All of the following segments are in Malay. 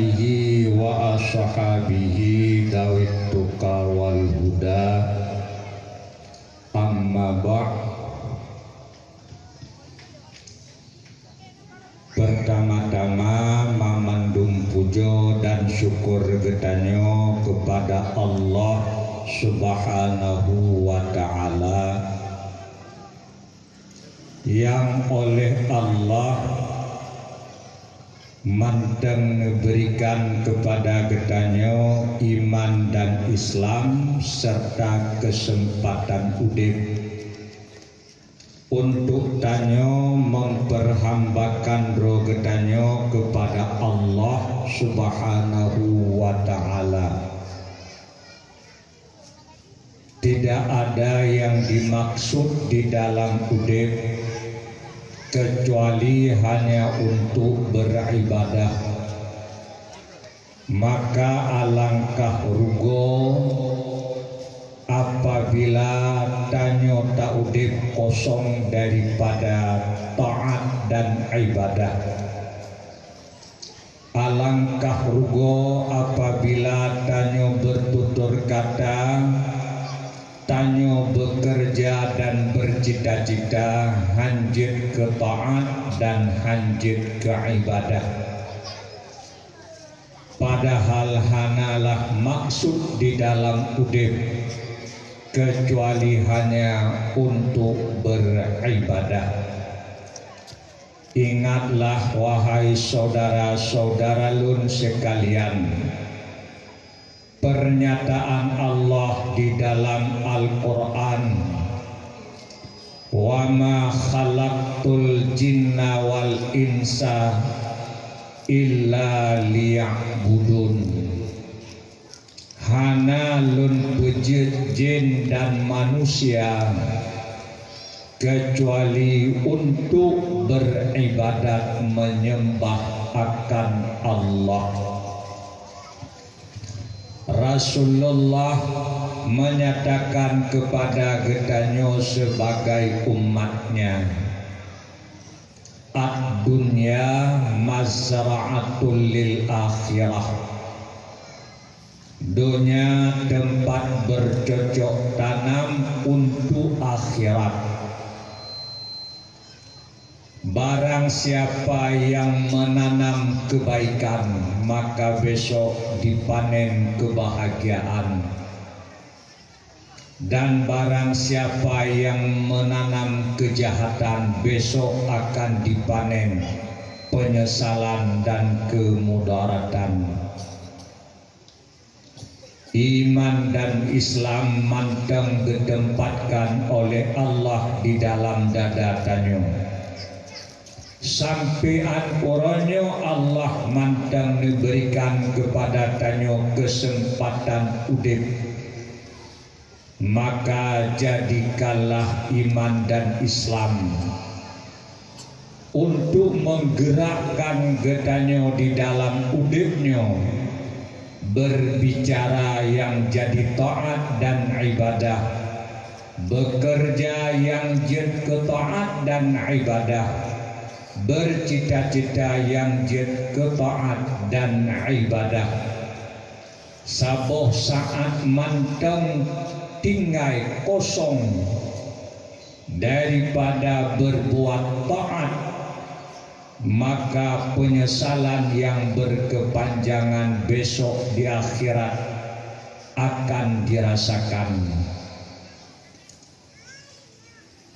alihi wa ashabihi dawit tuqa wal huda. Amma ba'd. Pertama-tama mamandung pujo dan syukur getanyo kepada Allah Subhanahu wa ta'ala yang oleh Allah manteng berikan kepada getanyo iman dan Islam serta kesempatan udip untuk tanyo memperhambakan roh getanyo kepada Allah Subhanahu wa ta'ala. Tidak ada yang dimaksud di dalam udip kecuali hanya untuk beribadah. Maka alangkah rugo apabila tanyo tak udip kosong daripada taat dan ibadah. Alangkah rugo apabila tanyo bertutur kata, tanyo bekerja dan bercita-cita hanjit ke taat dan hanjit ke ibadah. Padahal hanalah maksud di dalam udip kecuali hanya untuk beribadah. Ingatlah wahai saudara-saudara lun sekalian, pernyataan Allah di dalam Al-Quran, wa ma khalaqtul jinna wal insa illa liya'budun. Hana lun pejit jin dan manusia kecuali untuk beribadat menyembah akan Allah. Rasulullah menyatakan kepada getanyo sebagai umatnya, ad-dunya mazra'atul lil akhirah. Dunia tempat bercocok tanam untuk akhirat. Barang siapa yang menanam kebaikan, maka besok dipanen kebahagiaan. Dan barang siapa yang menanam kejahatan, besok akan dipanen penyesalan dan kemudaratan. Iman dan Islam manteng ditempatkan oleh Allah di dalam dada tanyo. Sampean oronyo Allah manteng diberikan kepada tanyo kesempatan udip. Maka jadikanlah iman dan Islam untuk menggerakkan getanyo di dalam udipnyo, berbicara yang jadi taat dan ibadah, bekerja yang jadi taat dan ibadah, bercita-cita yang jadi taat dan ibadah. Saboh saat manteng tinggai kosong daripada berbuat taat, maka penyesalan yang berkepanjangan besok di akhirat akan dirasakan.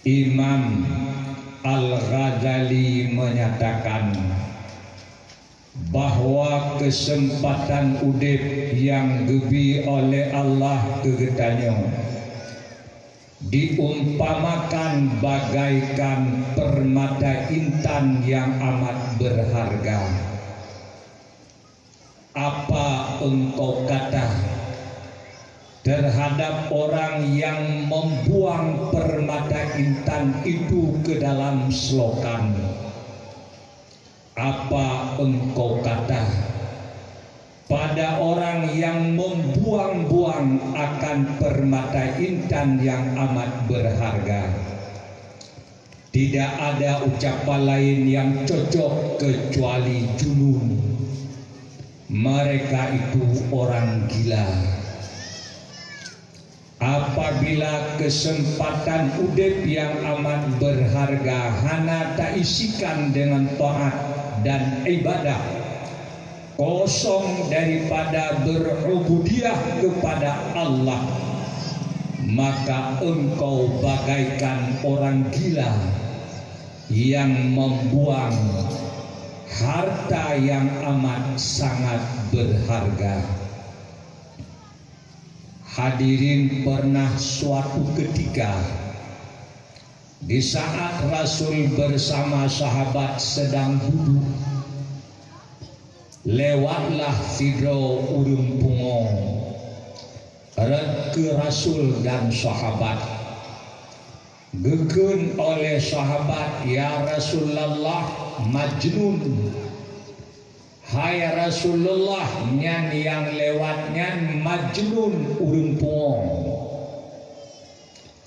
Imam Al-Ghazali menyatakan bahwa kesempatan udip yang gebi oleh Allah kegetanyo diumpamakan bagaikan permata intan yang amat berharga. Apa engkau kata terhadap orang yang membuang permata intan itu ke dalam selokan? Apa engkau kata pada orang yang membuang-buang akan permata intan yang amat berharga? Tidak ada ucapan lain yang cocok kecuali junun. mereka itu orang gila. Apabila kesempatan udip yang amat berharga hana tak isikan dengan taat dan ibadah, kosong daripada berubudiah kepada Allah, maka engkau bagaikan orang gila yang membuang harta yang amat sangat berharga. Hadirin, pernah suatu ketika di saat Rasul bersama sahabat sedang duduk, lewatlah sidro urung pungo ke Rasul dan sahabat. Gekun oleh sahabat, "Ya Rasulullah, majnun." "Hai Rasulullah, nyan yang lewat nyan majnun urung pungo."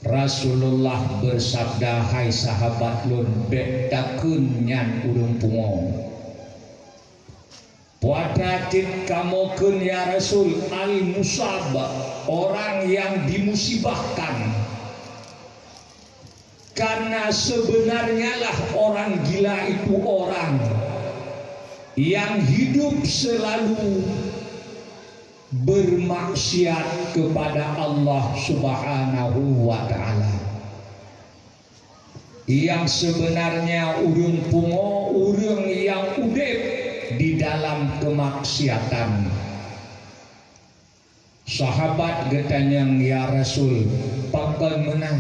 Rasulullah bersabda, "Hai sahabat lun, bektakun nyan urung pungo." "Puadatit kamu kun ya Rasul, al-musab," orang yang dimusibahkan. Karena sebenarnya lah orang gila itu orang yang hidup selalu bermaksiat kepada Allah Subhanahu wa ta'ala. Yang sebenarnya urung pungo, urung yang udip di dalam kemaksiatan. Sahabat getanyang, "Ya Rasul, pakon menang.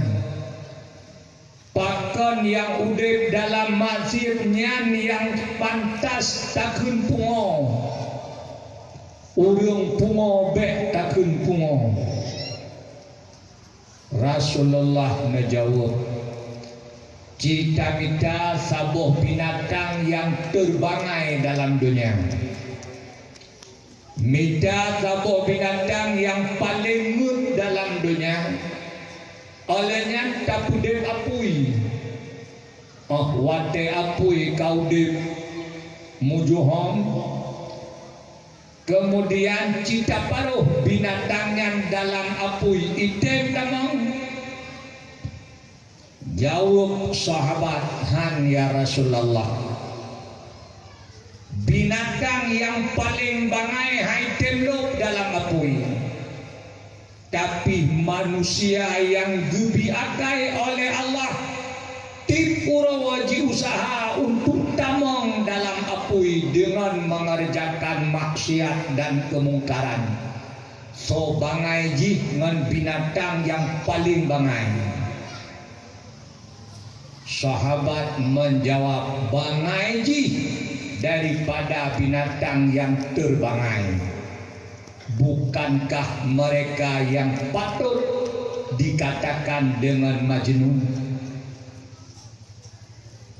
Pakon yang udip dalam maksiatnya yang pantas takun pungo. Urung pungo bek takun pungo." Rasulullah menjawab, "Cita-cita sabuh binatang yang terbangai dalam dunia. Mita sabuh binatang yang paling mut dalam dunia. Olehnya tapu dep apui. Wate apui kau dep mujuhom. Kemudian cita paruh binatang yang dalam apui item tamang." Jawab sahabat, "Han ya Rasulullah, binatang yang paling bangai haitem lok dalam apui. Tapi manusia yang dibiakai oleh Allah tipura wajib usaha untuk tamang dalam apui dengan mengerjakan maksiat dan kemungkaran. So bangai ji dengan binatang yang paling bangai." Sahabat menjawab, "Bangai ji daripada binatang yang terbangai. Bukankah mereka yang patut dikatakan dengan majnun?"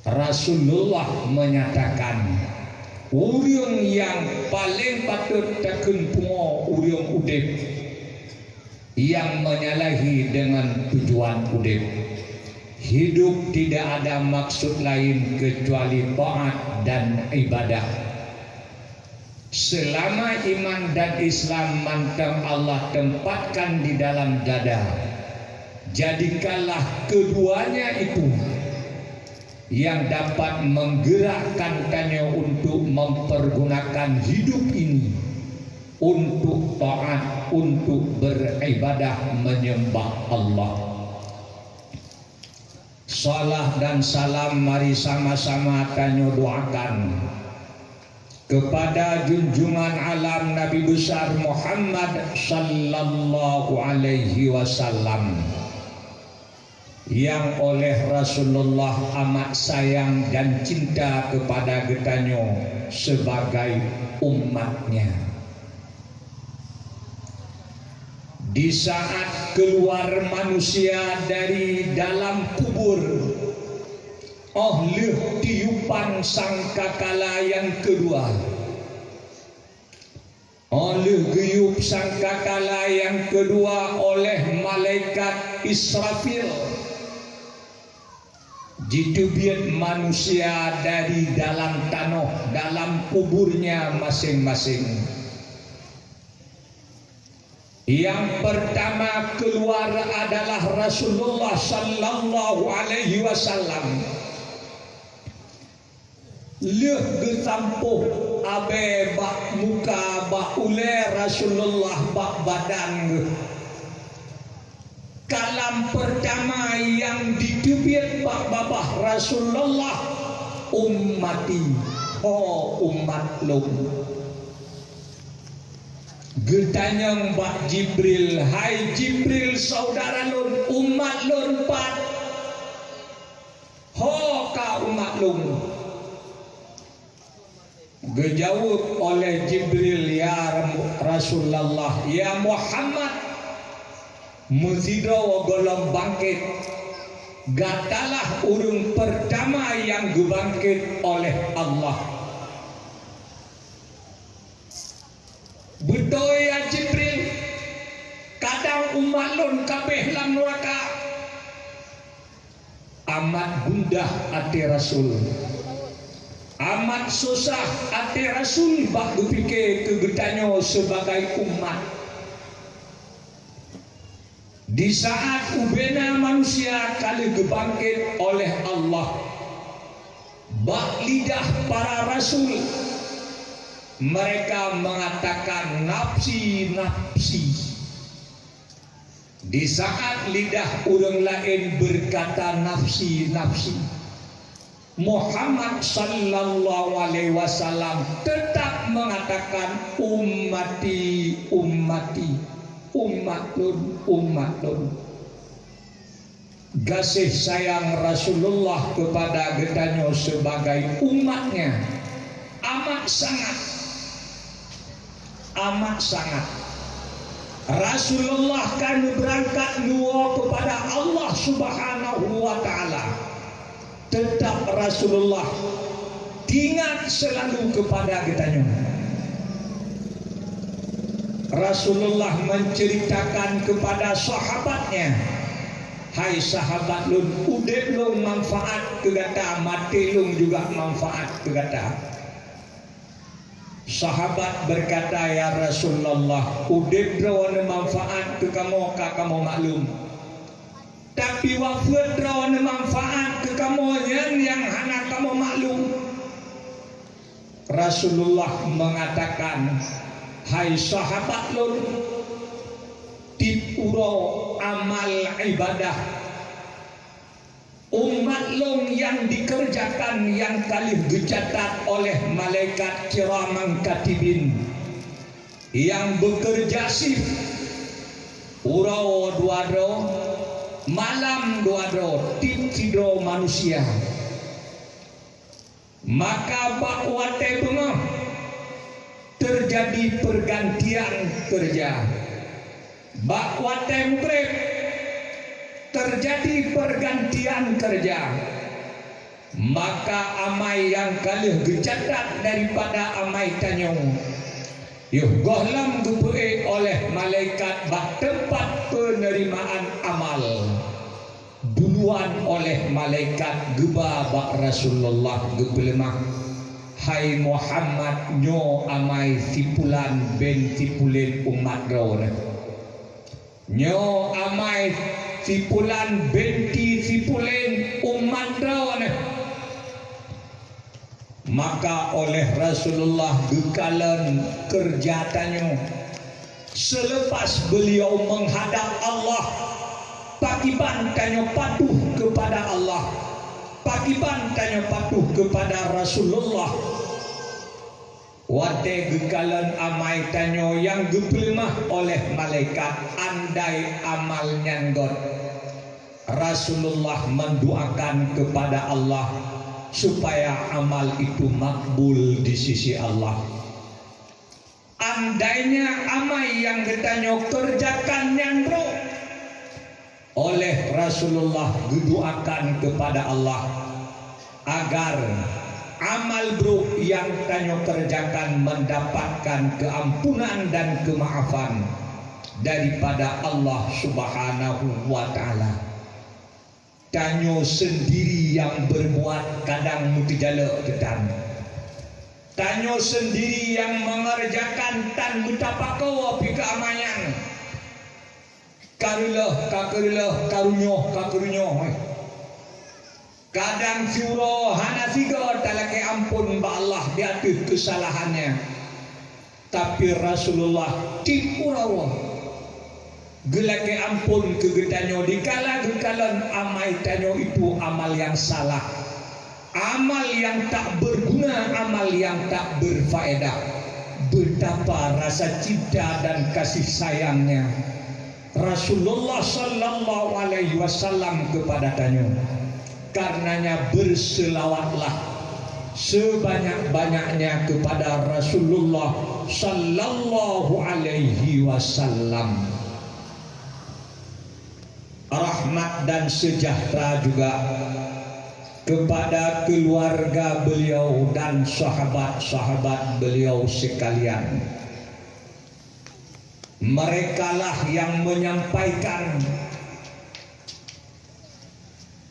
Rasulullah menyatakan, "Urang yang paling patut takun pungo urang udip yang menyalahi dengan tujuan udip. Hidup tidak ada maksud lain kecuali taat dan ibadah. Selama iman dan Islam mantap Allah tempatkan di dalam dada, jadikanlah keduanya itu yang dapat menggerakkannya untuk mempergunakan hidup ini untuk taat, untuk beribadah menyembah Allah." Salah dan salam mari sama-sama tanyo doakan kepada junjungan alam Nabi besar Muhammad sallallahu alaihi wasallam yang oleh Rasulullah amat sayang dan cinta kepada getanyo sebagai umatnya. Di saat keluar manusia dari dalam kubur oleh tiupan sangkakala yang kedua, oleh geyup sangkakala yang kedua oleh malaikat Israfil, ditubiat manusia dari dalam tanah, dalam kuburnya masing-masing. Yang pertama keluar adalah Rasulullah sallallahu alaihi wasallam. Leh gesampuh abe bak muka bak ule Rasulullah bak badan. Kalam pertama yang ditubit bak babah Rasulullah ummati, oh umat lo. Getanyang Mbak Jibril, hai Jibril saudara lun, umat lun pat. Ho ka umat lun. Gejawab oleh Jibril, ya Rasulullah, ya Muhammad, muzido golong bangkit. Gatalah urung pertama yang dibangkit oleh Allah. Betul ya Jibril, kadang umat lun kabeh lam neraka. Amat gundah hati Rasul, amat susah hati Rasul bak berfikir kegetanyo sebagai umat. Di saat ubena manusia kali dibangkit oleh Allah, bak lidah para Rasul mereka mengatakan nafsi-nafsi. Di saat lidah orang lain berkata nafsi-nafsi, Muhammad sallallahu alaihi wasallam tetap mengatakan ummati, ummati, umatun, umatun. Kasih sayang Rasulullah kepada getanyo sebagai umatnya amat sangat. Rasulullah kan berangkat dua kepada Allah Subhanahu wa taala. Tetap Rasulullah ingat selalu kepada kitanya. Rasulullah menceritakan kepada sahabatnya, hai sahabat lun, udep lun manfaat kegata, mati lun juga manfaat kegata. Sahabat berkata, ya Rasulullah, udip rawan manfaat ke kamu maklum. Tapi wafat rawan manfaat ke kamu yang hana kamu maklum. Rasulullah mengatakan, hai sahabat lun, tipuro amal ibadah umat long yang dikerjakan yang kali dicatat oleh malaikat kiraman katibin yang bekerja shift urau duadro malam duadro tip tidro manusia, maka bakwate bengah terjadi pergantian kerja. Bakwate mukrib terjadi pergantian kerja, maka amai yang kalih gecatat daripada amai tanyong yuh gohlam gupue oleh malaikat bak tempat penerimaan amal duluan oleh malaikat geba bak Rasulullah gebelemah, hai Muhammad nyo amai tipulan ben tipulen umat rawan, nyo amai tipulan benti tipulen umat rawan. Maka oleh Rasulullah gekalan kerjatannya selepas beliau menghadap Allah, pakiban tanya patuh kepada Allah, pakiban tanya patuh kepada Rasulullah. Wate gekalan amai tanyo yang gepelemah oleh malaikat andai amal nyanggot. Rasulullah mendoakan kepada Allah supaya amal itu makbul di sisi Allah. Andainya amai yang getanyo kerjakan nyandro, oleh Rasulullah didoakan kepada Allah agar amal bro yang tanyo kerjakan mendapatkan keampunan dan kemaafan daripada Allah Subhanahu wa taala. Tanyo sendiri yang berbuat kadang mutijala ketan. Tanyo sendiri yang mengerjakan tan betapa kau api keamanan. Karunyoh. Kadang syuro hanasiga talake ampun ba Allah di atas kesalahannya. Tapi Rasulullah tipurawa gelake ampun kegetanyo dikala gekalan amai tanyo itu amal yang salah, amal yang tak berguna, amal yang tak berfaedah. Betapa rasa cinta dan kasih sayangnya Rasulullah sallallahu alaihi wasallam kepada tanyo. Karenanya berselawatlah sebanyak-banyaknya kepada Rasulullah sallallahu alaihi wasallam. Rahmat dan sejahtera juga kepada keluarga beliau dan sahabat-sahabat beliau sekalian. Merekalah yang menyampaikan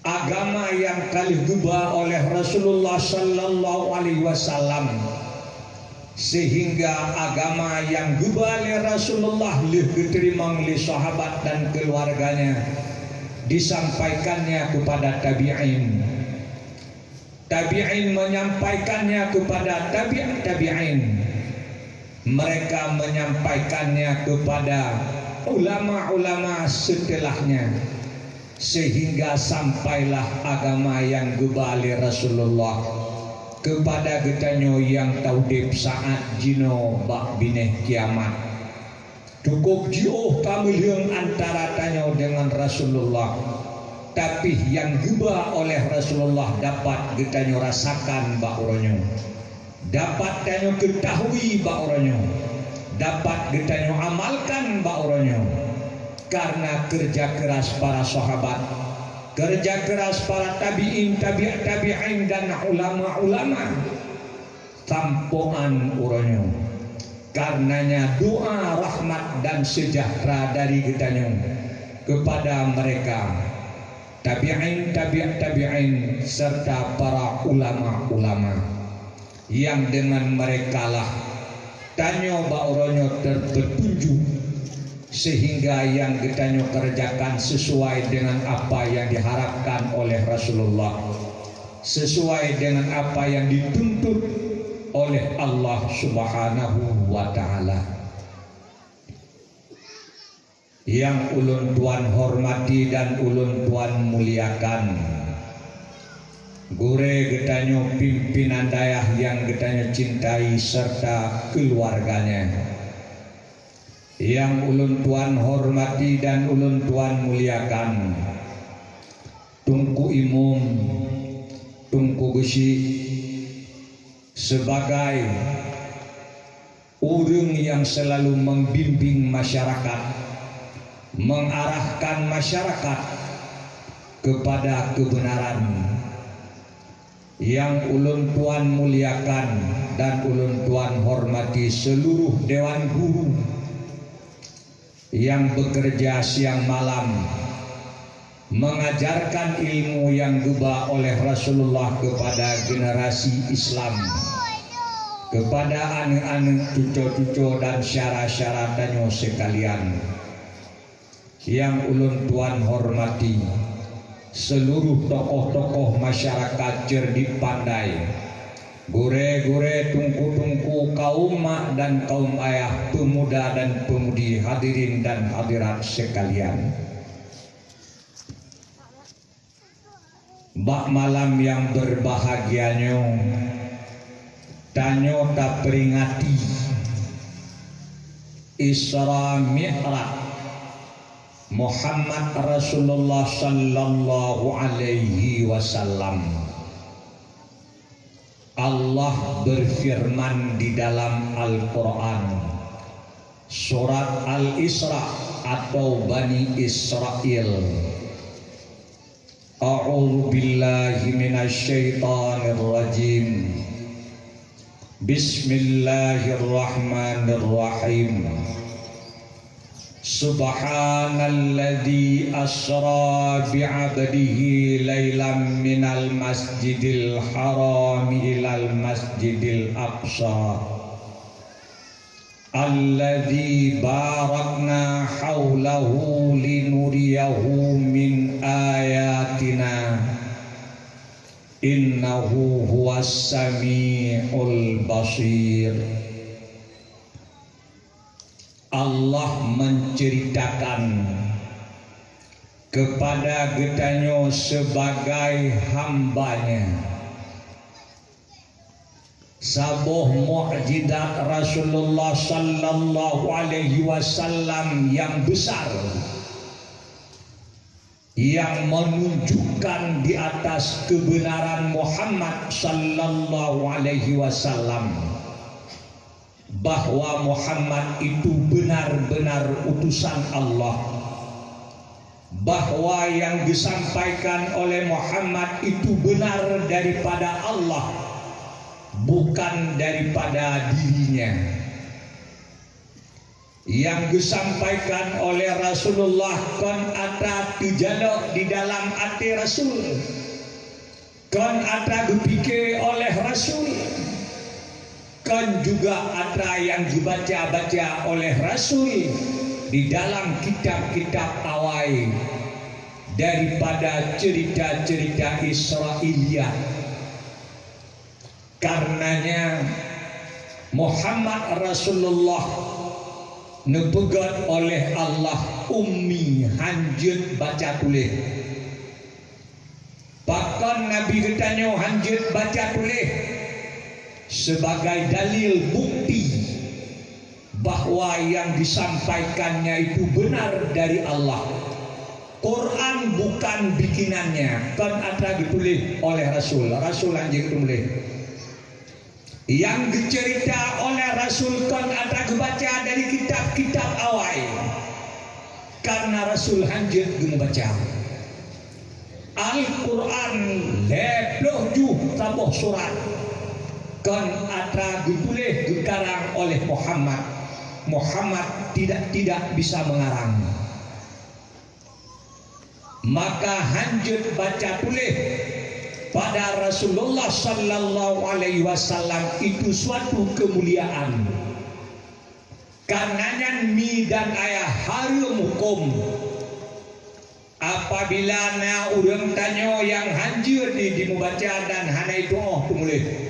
agama yang kali gubah oleh Rasulullah sallallahu alaihi wasallam, sehingga agama yang gubah oleh Rasulullah diterima oleh sahabat dan keluarganya disampaikannya kepada tabi'in. Tabi'in menyampaikannya kepada tabi'in. Mereka menyampaikannya kepada ulama-ulama setelahnya, sehingga sampailah agama yang gubali Rasulullah kepada getanyo yang taudip saat jino bak bineh kiamat. Cukup jauh kamilian antara tanyo dengan Rasulullah, tapi yang gubah oleh Rasulullah dapat getanyo rasakan bak uronyo, dapat tanyo ketahui bak uronyo, dapat getanyo amalkan bak uronyo. Karena kerja keras para sahabat, kerja keras para tabi'in, tabi'in dan ulama-ulama, tampoan uronyo. Karenanya doa rahmat dan sejahtera dari getanyo kepada mereka tabi'in, tabi'in serta para ulama-ulama yang dengan merekalah tanyo ba uronyo terpetunjuk, sehingga yang getanyo kerjakan sesuai dengan apa yang diharapkan oleh Rasulullah, sesuai dengan apa yang dituntut oleh Allah Subhanahu wa ta'ala. Yang ulun tuan hormati dan ulun tuan muliakan, gure getanyo pimpinan dayah yang getanyo cintai serta keluarganya, yang ulun tuan hormati dan ulun tuan muliakan, Tungku Imum, Tungku Gusi, sebagai orang yang selalu membimbing masyarakat, mengarahkan masyarakat kepada kebenaran, yang ulun tuan muliakan dan ulun tuan hormati seluruh dewan guru yang bekerja siang malam mengajarkan ilmu yang gubah oleh Rasulullah kepada generasi Islam, kepada anak-anak cucu-cucu dan syara-syara tanyo sekalian. Yang ulun tuan hormati seluruh tokoh-tokoh masyarakat cerdik pandai, gure-gure, tungku-tungku, kaum mak dan kaum ayah, pemuda dan pemudi, hadirin dan hadirat sekalian. Bak malam yang berbahagianya, tanyo tak peringati Isra Mi'raj Muhammad Rasulullah sallallahu alaihi wasallam. Allah berfirman di dalam Al-Quran, surat Al-Isra atau Bani Israel, A'udzu billahi minasy syaithanir rajim. Bismillahirrahmanirrahim. Subhanalladzi asra bi'abdihi lailan minal masjidil haram ilal masjidil aqsa alladzi barakna haulahu linuriyahu min ayatina innahu huwas samiul basir. Allah menceritakan kepada getanyo sebagai hambanya sabuh mukjizat Rasulullah sallallahu alaihi wasallam yang besar yang menunjukkan di atas kebenaran Muhammad sallallahu alaihi wasallam bahwa Muhammad itu benar-benar utusan Allah, bahwa yang disampaikan oleh Muhammad itu benar daripada Allah, bukan daripada dirinya. Yang disampaikan oleh Rasulullah kan ada dijaluk di dalam hati Rasul, kan ada dipikir oleh Rasul, kan juga ada yang dibaca-baca oleh Rasul di dalam kitab-kitab awal daripada cerita-cerita Israiliyat. Karenanya Muhammad Rasulullah nepegat oleh Allah ummi hanjut baca tulis. Bahkan Nabi katanya hanjut baca tulis sebagai dalil bukti bahwa yang disampaikannya itu benar dari Allah. Quran bukan bikinannya, kan ada ditulis oleh Rasul. Rasul anjing tulis. Yang dicerita oleh Rasul kan ada kebaca dari kitab-kitab awal. Karena Rasul hanjut membaca Al-Quran 27 tabuh surat kan ada ditulis dikarang oleh Muhammad. Muhammad tidak bisa mengarang. Maka hanjut baca tulis pada Rasulullah sallallahu alaihi wasallam itu suatu kemuliaan. Karenanya mi dan ayah harum hukum. Apabila na urang tanyo yang hanjur di membaca dan hana itu tumulih.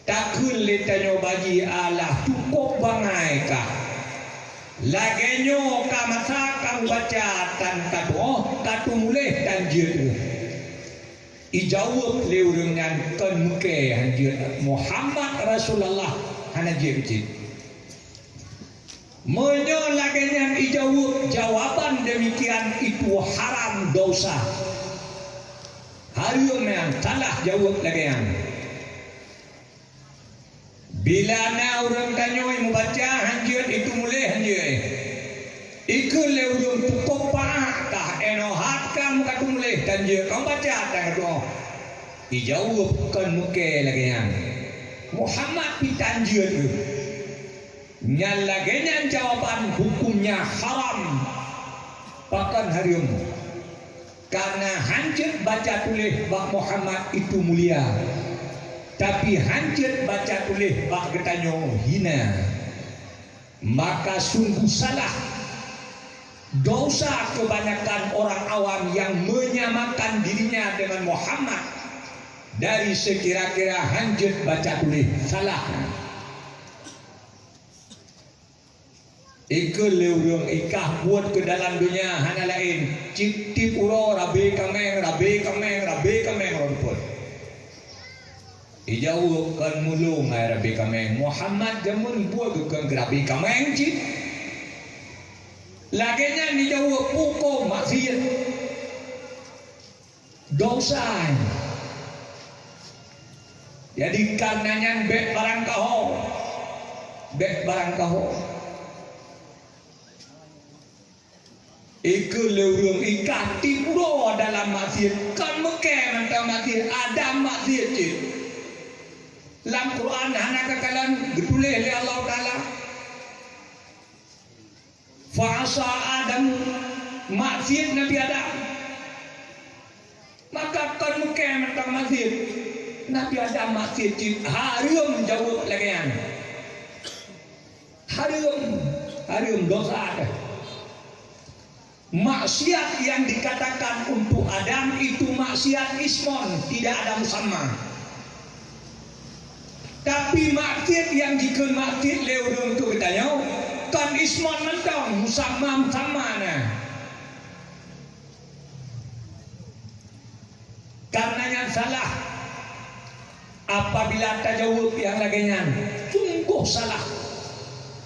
Takun le tanyo bagi Allah cukup bangai kah. Lagenyo ka masa kang baca tan kado katumulih tanjur. Ijawab le urang ngan kan muke hanjur Muhammad Rasulullah hana jebit. Menyo lagenyan ijawab jawaban demikian itu haram dosa. Harium yang salah jawab lagenyan. Bila na urang tanyo membaca hanjur itu mulai hanjur. Iku le urang cukup pa kah eno hat kam ka mulai tanjur kau baca tan doa. Ijawab kan muke lagenyan. Muhammad pitanjur tu. Nyalagenyan jawaban hukumnya haram pakan harium karena hancur baca tulis bak Muhammad itu mulia tapi hancur baca tulis bak getanyo hina, maka sungguh salah dosa kebanyakan orang awam yang menyamakan dirinya dengan Muhammad dari sekira-kira hancur baca tulis salah. Ikut leurung ikah buat ke dalam dunia hana lain cipti puro rabe kameng rumput ijau kan mulung ai rabe kameng Muhammad jamun buat ke rabe kameng cip lagenya ni jauh pukul maksiat dosa. Jadi karenanya bek barang kaho Iku leurung ikati puro dalam maksiat kan meke mentang maksiat ada maksiat cik. Dalam Quran hana kekalan ditulis oleh Allah Taala. Fa'asa Adam maksiat Nabi Adam. Maka kan meke mentang maksiat Nabi Adam maksiat cik. Harum jauh lagian. harum dosa. Maksiat yang dikatakan untuk Adam itu maksiat ismon, tidak ada musamma. Tapi maksiat yang jika maksiat leudung tu katanya kan ismon mentong musamma nah. Karenanya salah apabila tajawub yang laginya sungguh salah.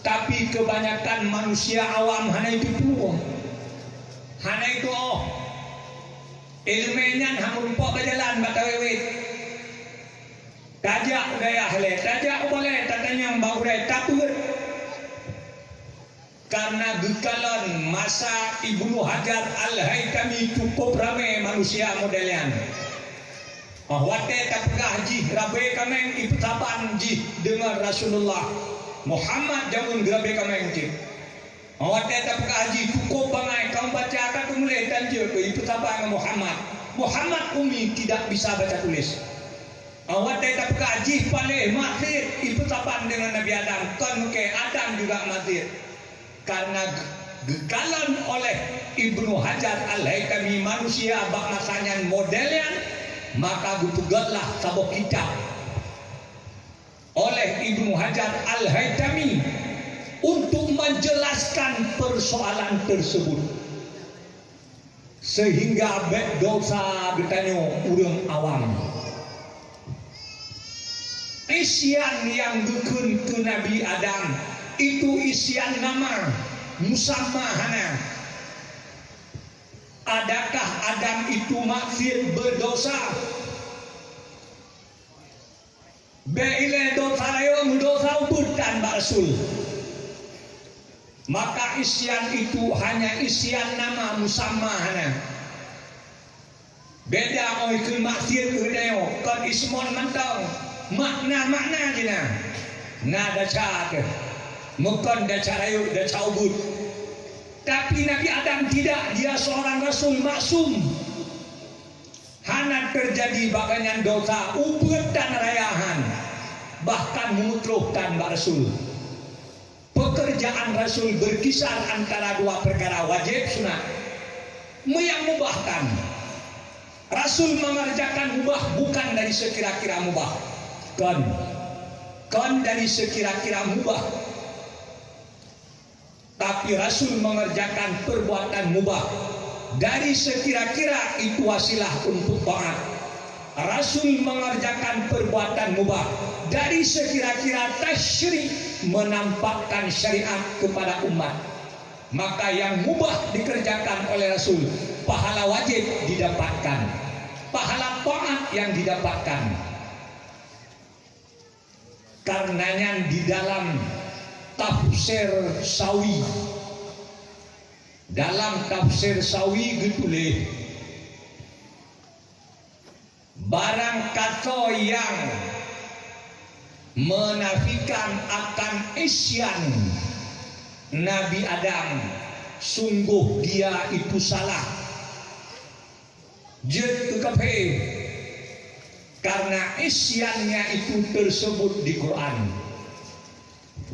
Tapi kebanyakan manusia awam hanya itu puluh. Hana itu ilmunya hamun po berjalan batawewit tajak daya hele tajak boleh tatanya bau daya takut karena gekalan masa Ibnu Hajar Al-Haytami cukup ramai manusia modelian wate tapgah ji rabe kameng iptapan ji dengan Rasulullah Muhammad jamun grabe kameng ji awak tetap kaji cukup bangai kau baca akan mulai tanjur ke itu apa Muhammad umi tidak bisa baca tulis awak tetap kaji paling maksir itu apa dengan Nabi Adam kan ke Adam juga maksir karena gekalan oleh Ibnu Hajar Al-Haytami manusia bak masanya modelnya maka gutugatlah sabok kitab oleh Ibnu Hajar Al-Haytami untuk menjelaskan persoalan tersebut sehingga dosa bertanya urang awam isian yang dukun ke Nabi Adam itu isian nama musammahana adakah Adam itu maksiat berdosa beile dosa yang dosa bukan Rasul maka isian itu hanya isian nama musammahana beda oi ke maksiat ke deo kan ismon mentong makna jina na daca ke mukon daca rayu daca ubud tapi Nabi Adam tidak dia seorang rasul maksum hana terjadi baganyan dosa ubud dan rayahan bahkan mengutrukkan Rasul. Pekerjaan Rasul berkisar antara dua perkara wajib sunat. Yang mubahkan. Rasul mengerjakan mubah bukan dari sekira-kira mubah. Kan dari sekira-kira mubah. Tapi Rasul mengerjakan perbuatan mubah dari sekira-kira itu wasilah untuk taat. Rasul mengerjakan perbuatan mubah dari sekira-kira tasyri' menampakkan syariat kepada umat. Maka yang mubah dikerjakan oleh Rasul, pahala wajib didapatkan, pahala taat yang didapatkan. Karenanya di dalam tafsir Sawi, getuleh barang kata yang menafikan akan isyan Nabi Adam, sungguh dia itu salah. Jet kekepe karena isyannya itu tersebut di Quran.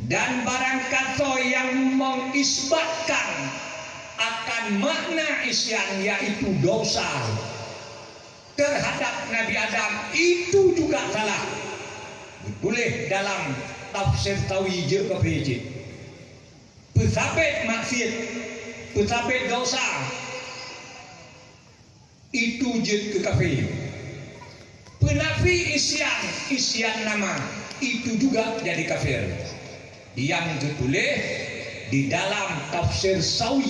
Dan barang kata yang mengisbatkan akan makna isyan yaitu dosa terhadap Nabi Adam itu juga salah. Boleh dalam tafsir Tawi je kepeje. Pesabit maksiat, pesabit dosa itu je ke kafir. Penafi isyan nama itu juga jadi kafir. Yang ketuleh di dalam tafsir Sawi,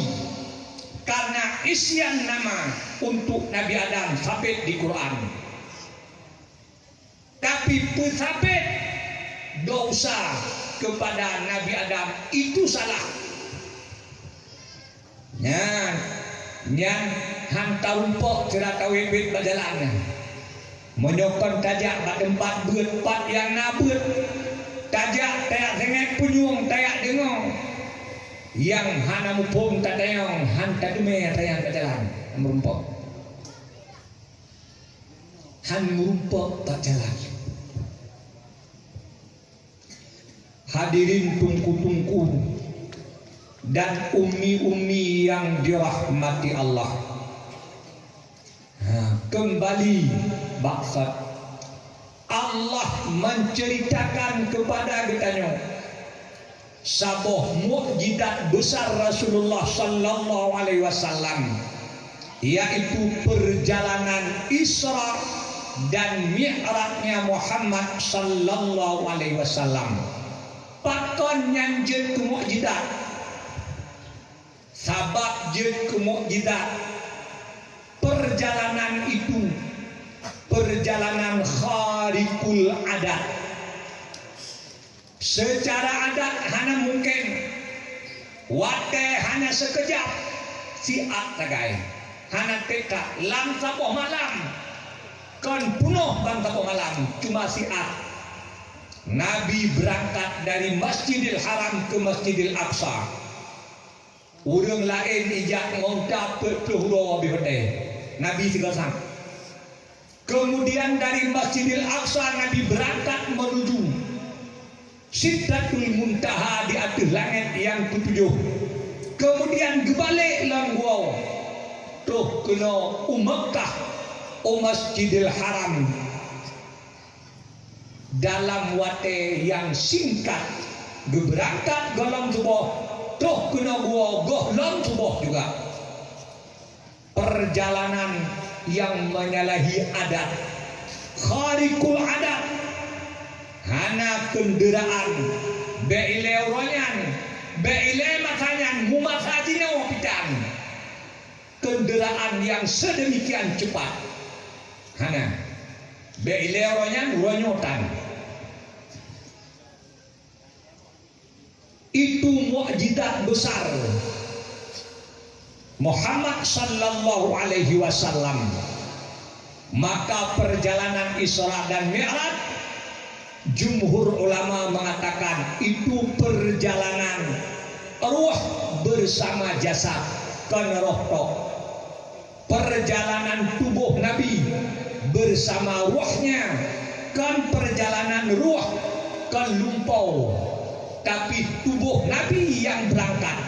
karena isyan nama untuk Nabi Adam sabit di Quran. Tapi pesabit dosa kepada Nabi Adam itu salah. Nyan hantar rumpok cerita wibit berjalan. Menyokon tajak bak tempat berempat yang nabut. Tajak tayak sengek punyung tayak dengong. Yang hana mupung tak tayong hantar dume tayang berjalan merumpok. Han merumpok tak jalan. hadirin tungku-tungku dan umi-umi yang dirahmati Allah. Kembali maksud Allah menceritakan kepada kita sebuah mukjizat besar Rasulullah sallallahu alaihi wasallam, yaitu perjalanan Isra dan Mi'rajnya Muhammad sallallahu alaihi wasallam. Pakon yang je ke mukjizat, sabab je ke mukjizat perjalanan itu, perjalanan khariqul adat. Secara adat hanya mungkin wate hanya sekejap siat tagai hanya tekad lam sapoh malam kan punuh bang sapoh malam cuma siat. Nabi berangkat dari Masjidil Haram ke Masjidil Aqsa. Urang lain ijak ngongkap peluru bihode. Nabi segasang. Kemudian dari Masjidil Aqsa Nabi berangkat menuju Sidratul Muntaha di atas langit yang ketujuh. Kemudian kebalik langguau tuh kena Makkah Masjidil Haram. Dalam wate yang singkat berangkat dalam subuh tuh kena gua dalam subuh juga. Perjalanan yang menyalahi adat, khariqul adat. Hana kendaraan beile ronyan beile makanyan mumasajino pitan, kendaraan yang sedemikian cepat. Hana beile ronyan ronyotan. Itu mukjizat besar Muhammad sallallahu alaihi wasallam. Maka perjalanan Isra dan Mi'raj, jumhur ulama mengatakan itu perjalanan ruh bersama jasad kan roh tok. Perjalanan tubuh Nabi bersama ruhnya kan perjalanan ruh kan lumpau. Tapi tubuh Nabi yang berangkat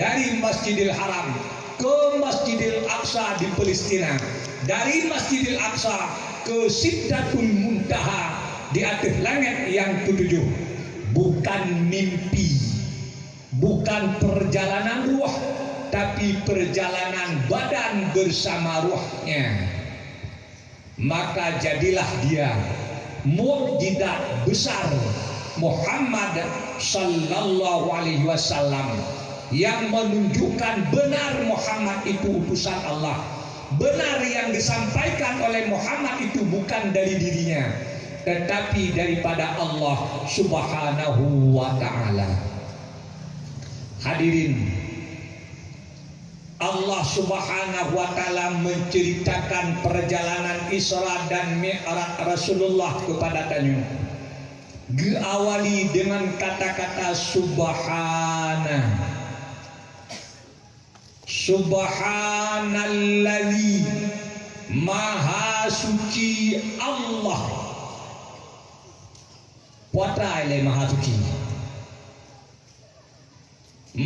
dari Masjidil Haram ke Masjidil Aqsa di Palestina, dari Masjidil Aqsa ke Sidratul Muntaha di atas langit yang ketujuh. Bukan mimpi, bukan perjalanan ruh, tapi perjalanan badan bersama ruhnya. Maka jadilah dia mukjizat besar Muhammad sallallahu alaihi wasallam yang menunjukkan benar Muhammad itu utusan Allah. Benar yang disampaikan oleh Muhammad itu bukan dari dirinya, tetapi daripada Allah subhanahu wa ta'ala. Hadirin, Allah subhanahu wa ta'ala menceritakan perjalanan Isra dan Mi'raj Rasulullah kepada kami. Diawali dengan kata-kata subhana. Subhanalladzi, maha suci Allah. Puatrai maha suci.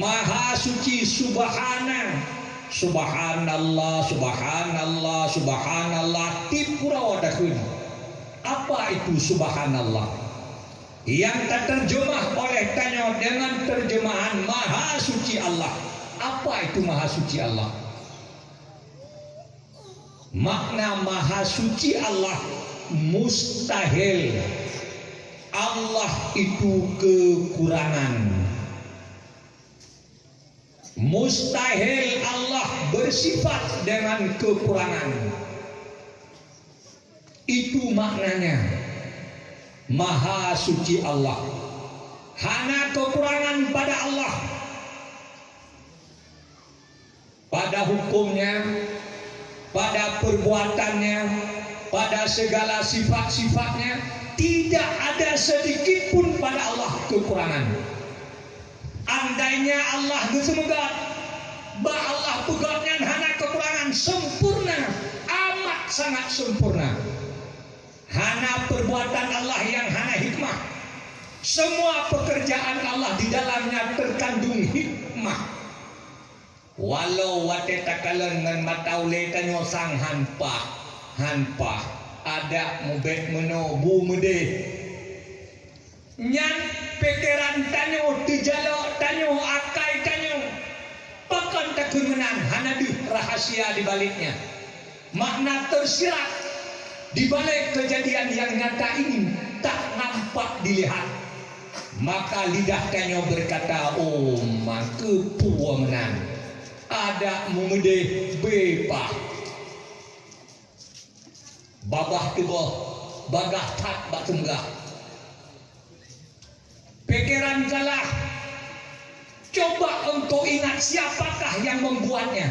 Maha suci subhana. Subhanallah, subhanallah, subhanallah. Tipura wadakun. Apa itu subhanallah? Yang terjemah oleh tanya dengan terjemahan maha suci Allah. Apa itu maha suci Allah? Makna maha suci Allah mustahil. Allah itu kekurangan. Mustahil Allah bersifat dengan kekurangan. Itu maknanya maha suci Allah. Hana kekurangan pada Allah, pada hukumnya, pada perbuatannya, pada segala sifat-sifatnya. Tidak ada sedikit pun pada Allah kekurangan. Andainya Allah gesemegat, bah Allah pegatnya hana kekurangan, sempurna, amat sangat sempurna. Hana perbuatan Allah yang hana hikmah. Semua pekerjaan Allah di dalamnya terkandung hikmah. Walau wate takalan ngan mataule tanyo sang hanpa ada mubet meno bu mede nyan pikiran tanyo dijalo tanyo akai tanyo pakan takun menan hanadu rahasia di baliknya, makna tersirat di balik kejadian yang nyata ini tak nampak dilihat. Maka lidah tanyo berkata, oh maka puwa menan ada mumede bepa babah tebah bagah tak bak tunggah. Pikiran salah. Coba engkau ingat siapakah yang membuatnya.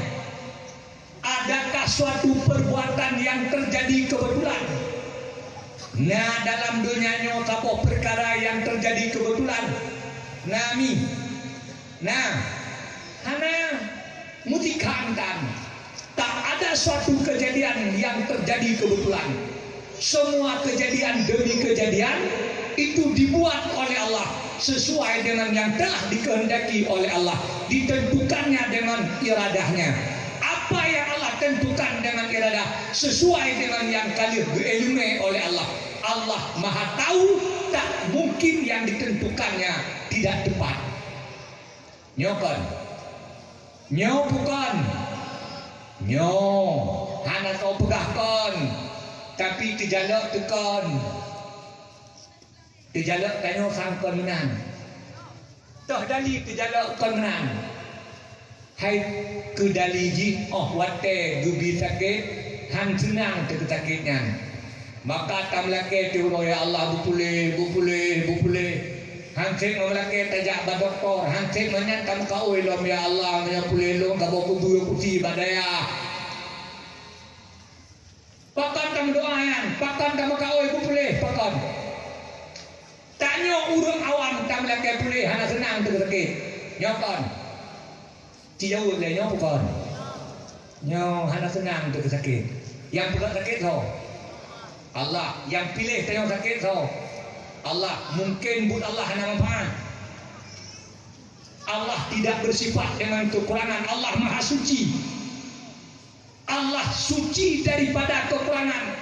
Adakah suatu perbuatan yang terjadi kebetulan? Nah, dalam dunianya tapo perkara yang terjadi kebetulan. Nami. Nah, hana mutikantan. Tak ada suatu kejadian yang terjadi kebetulan. Semua kejadian demi kejadian itu dibuat oleh Allah sesuai dengan yang telah dikehendaki oleh Allah, ditentukannya dengan iradahnya. Apa yang Allah tentukan dengan iradah sesuai dengan yang kali diilmui oleh Allah. Allah Maha tahu, tak mungkin yang ditentukannya tidak tepat. Nyokan, nyo bukan, nyo hana kau pegahkan, tapi terjalak tekan. Terjalak tanyo sang konmenan. Toh dali terjalak konmenan. Hai ke dali ji oh wate gubi sakit han senang sakitnya. Maka tamlake tu ya Allah bupule. Han sek mamlake tajak ba doktor, han sek menyan kam kau ilom ya Allah ya pule long ka boku dua kuti badaya. Pakan kam doayan, pakan kam kau bupule pakan. Tanya urang awam tam laki pulih hana senang tu sakit. Nyokon. Cijau le nyokon. Nyo hana senang tu sakit. Yang bukan sakit ho. Allah yang pilih tanya sakit ho. Allah mungkin bud Allah hana manfaat. Allah tidak bersifat dengan kekurangan. Allah Maha Suci. Allah suci daripada kekurangan.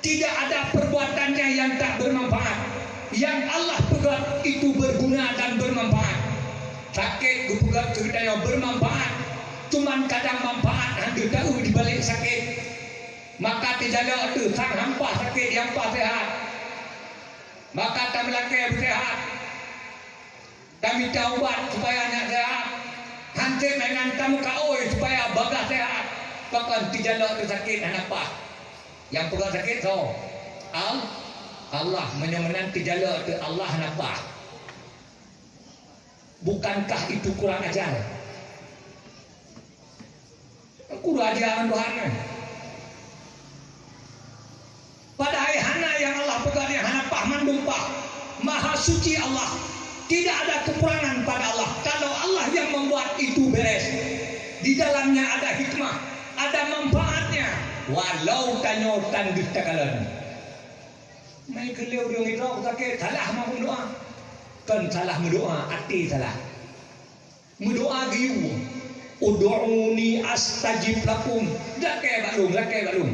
Tidak ada perbuatannya yang tak bermanfaat. Yang Allah pegat itu berguna dan bermanfaat. Sakit pegat keridanya bermanfaat. Cuman kadang manfaat hampir tahu di balik sakit. Maka tidak itu sang hampa sakit yang pas sehat. Maka kami laki bersehat. Kami taubat supaya nak sehat. Hancur dengan kamu kaoi supaya bagas sehat. Bahkan tidak itu sakit dan apa? Yang pegat sakit so Allah menyemenan kejala ke Allah nampak. Bukankah itu kurang ajar? Kurang ajaran Tuhan. Padahal hana yang Allah pegang yang hana pahman dumpah. Maha suci Allah. Tidak ada kekurangan pada Allah. Kalau Allah yang membuat itu beres. Di dalamnya ada hikmah, ada manfaatnya. Walau tanyo tandus takalan. Mai keleu dia ngidau sakit salah mau doa. Kan salah mendoa, hati salah. Mendoa giu. Ud'uni astajib lakum. Lake balum.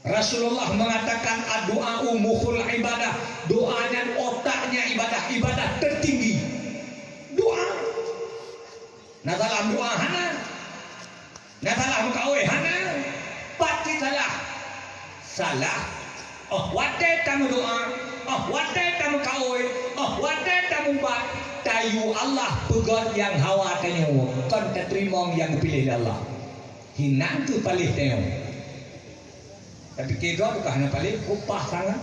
Rasulullah mengatakan doa mukhul ibadah. Doanya otaknya ibadah tertinggi. Doa. Nah dalam doa hana. Nah dalam kawe hana. Pasti salah. Oh wate kamu doa, oh wate kamu kaoi, oh wate kamu buat tayu Allah pegot yang hawa tanyo, kon terima yang pilih Allah. Hinan tu palih tanyo. Tapi kira bukan hanya palih upah sangat.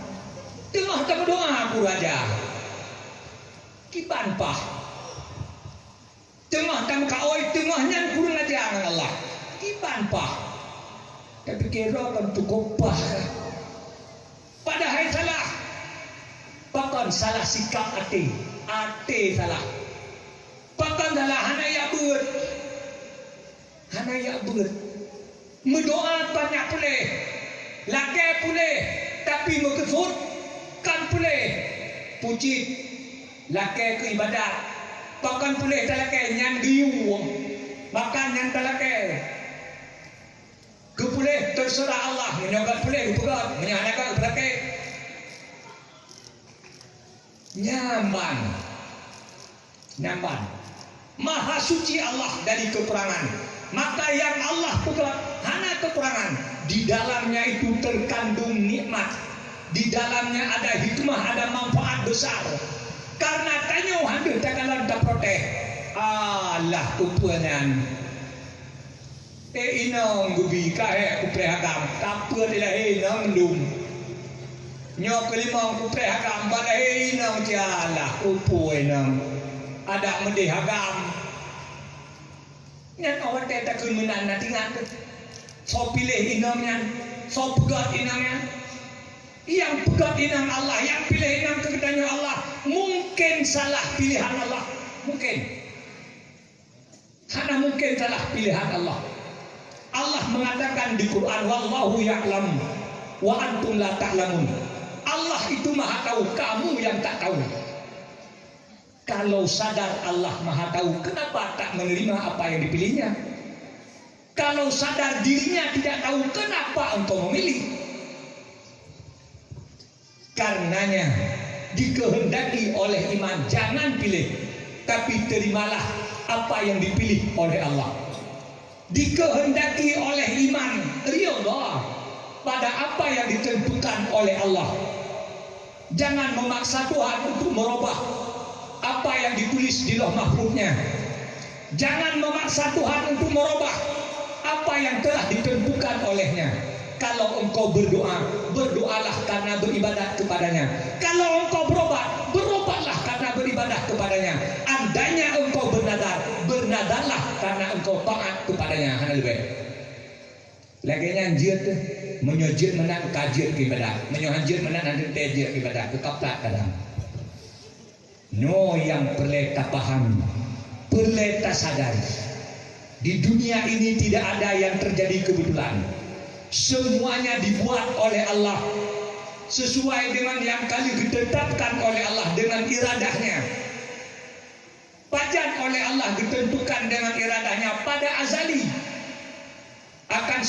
Tengah kamu doa aku raja. Kiban pah. Tengah kamu kaoi, tengahnya kurang ajar Allah. Kiban pah. Tapi kira kan cukup pah. Padahal salah. Bahkan salah sikap hati salah. Bahkan salah hana ya buat. Mendoa banyak pulih. Laki pulih. Tapi mekesut kan pulih. puji laki ke ibadat pakan boleh talake nyan giu makan nyan talake kepulih terserah Allah menyogat pulih berat menyanakan talake nyaman maha suci Allah dari kekurangan. Maka yang Allah bukan hana kekurangan, di dalamnya itu terkandung nikmat, di dalamnya ada hikmah, ada manfaat besar. Karena tanyo handu takalan tak proteh Allah kupuanan inong gubi kahe kuprehagam kapur ilahi inong mendum nyok kelimang kuprehagam balahi inong jalah kupuanan ada mendehagam nyan awak tak kun menan natingan so pilih inangnya so pegat inangnya yang pegat inang Allah yang pilih inang kegetanya Allah mungkin salah pilihan Allah mungkin karena mungkin salah pilihan Allah. Allah mengatakan di Quran wallahu ya'lam wa antum la ta'lamun. Allah itu maha tahu, kamu yang tak tahu. Kalau sadar Allah maha tahu, kenapa tak menerima apa yang dipilihnya? Kalau sadar dirinya tidak tahu, kenapa engkau memilih? Karenanya dikehendaki oleh iman jangan pilih, tapi terimalah apa yang dipilih oleh Allah. Dikehendaki oleh iman ridha pada apa yang ditentukan oleh Allah. Jangan memaksa Tuhan untuk merubah apa yang ditulis di Lauh Mahfuznya. Jangan memaksa Tuhan untuk merubah apa yang telah ditentukan olehnya. Kalau engkau berdoa, berdoalah karena beribadat kepadanya. Kalau engkau berobat, berobatlah karena beribadah kepadanya. Andainya engkau bernadar, bernadarlah karena engkau taat kepadanya. Hana lebih. Lagi nyanjir tu, menyojir menang kajir ibadah, menyohanjir menang nanti tejir ibadah, kekaplat kadang. No yang perlu tak paham, perlu tak sadari. Di dunia ini tidak ada yang terjadi kebetulan. Semuanya dibuat oleh Allah sesuai dengan yang kali ditetapkan oleh Allah dengan iradahnya. Pajan oleh Allah ditentukan dengan iradahnya pada azali akan